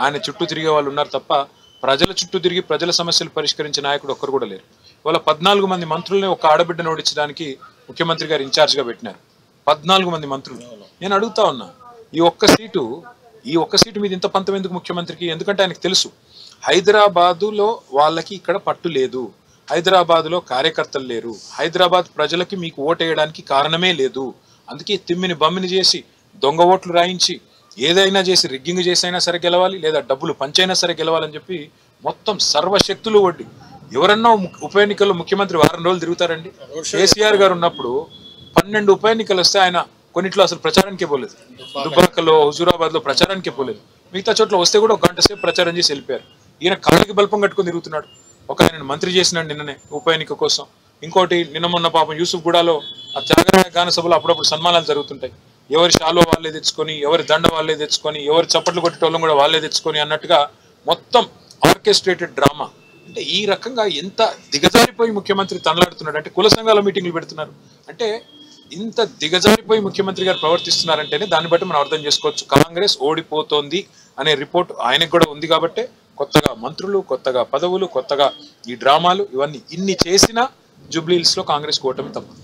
ఆయన చుట్టూ తిరిగే వాళ్ళు ఉన్నారు తప్ప ప్రజల చుట్టూ తిరిగి ప్రజల సమస్యలు పరిష్కరించే నాయకుడు ఒక్కరు కూడా లేరు. ఇవాళ 14 మంది మంత్రుల్ని ఒక ఆడబిడ్డను ఓడించడానికి ముఖ్యమంత్రి గారు ఇన్ఛార్జ్గా పెట్టినారు. 14 మంది మంత్రులు. నేను అడుగుతా ఉన్నా, ఈ ఒక్క సీటు మీద ఇంత పంతం ఎందుకు ముఖ్యమంత్రికి? ఎందుకంటే ఆయనకు తెలుసు హైదరాబాదులో వాళ్ళకి ఇక్కడ పట్టు లేదు, హైదరాబాదులో కార్యకర్తలు లేరు, హైదరాబాద్ ప్రజలకి మీకు ఓటేయడానికి కారణమే లేదు. అందుకే తిమ్మిని బమ్మిని చేసి దొంగ ఓట్లు రాయించి ఏదైనా చేసి రిగ్గింగ్ చేసి అయినా సరే గెలవాలి, లేదా డబ్బులు పంచైనా సరే గెలవాలని చెప్పి మొత్తం సర్వశక్తులు ఒడ్డి ఎవరన్నా ఉప ఎన్నికల్లో ముఖ్యమంత్రి వారం రోజులు తిరుగుతారండి? కేసీఆర్ గారు ఉన్నప్పుడు 12 ఉప ఎన్నికలు వస్తే ఆయన కొన్నిట్లో అసలు ప్రచారానికే పోలేదు. దుబ్బాకలో, హుజూరాబాద్ లో ప్రచారానికే పోలేదు. మిగతా చోట్ల వస్తే కూడా ఒక గంట సేపు ప్రచారం చేసి వెళ్ళిపోయారు. ఈయన కాళ్ళకి బల్పం కట్టుకుని తిరుగుతున్నాడు. ఒక ఆయన మంత్రి చేసినాడు నిన్ననే ఉప ఎన్నిక కోసం. ఇంకోటి నిన్న మొన్న పాపం యూసుఫ్ గూడాలో ఆ త్యాగరాయ గాన సభలో అప్పుడప్పుడు సన్మానాలు జరుగుతుంటాయి. ఎవరి షాలో వాళ్ళే తెచ్చుకొని, ఎవరి దండ వాళ్ళే తెచ్చుకొని, ఎవరి చప్పట్లు కొట్టేటోళ్ళం కూడా వాళ్ళే తెచ్చుకొని అన్నట్టుగా మొత్తం ఆర్కెస్ట్రేటెడ్ డ్రామా. అంటే ఈ రకంగా ఎంత దిగజారిపోయి ముఖ్యమంత్రి తనలాడుతున్నాడు అంటే, కుల సంఘాల మీటింగ్లు పెడుతున్నారు అంటే, ఇంత దిగజారిపోయి ముఖ్యమంత్రి గారు ప్రవర్తిస్తున్నారంటేనే దాన్ని బట్టి మనం అర్థం చేసుకోవచ్చు కాంగ్రెస్ ఓడిపోతోంది అనే రిపోర్ట్ ఆయనకు కూడా ఉంది. కాబట్టి కొత్తగా మంత్రులు, కొత్తగా పదవులు, కొత్తగా ఈ డ్రామాలు ఇవన్నీ ఇన్ని చేసినా జూబ్లీ హిల్స్ లో కాంగ్రెస్ ఓటమి తప్పదు.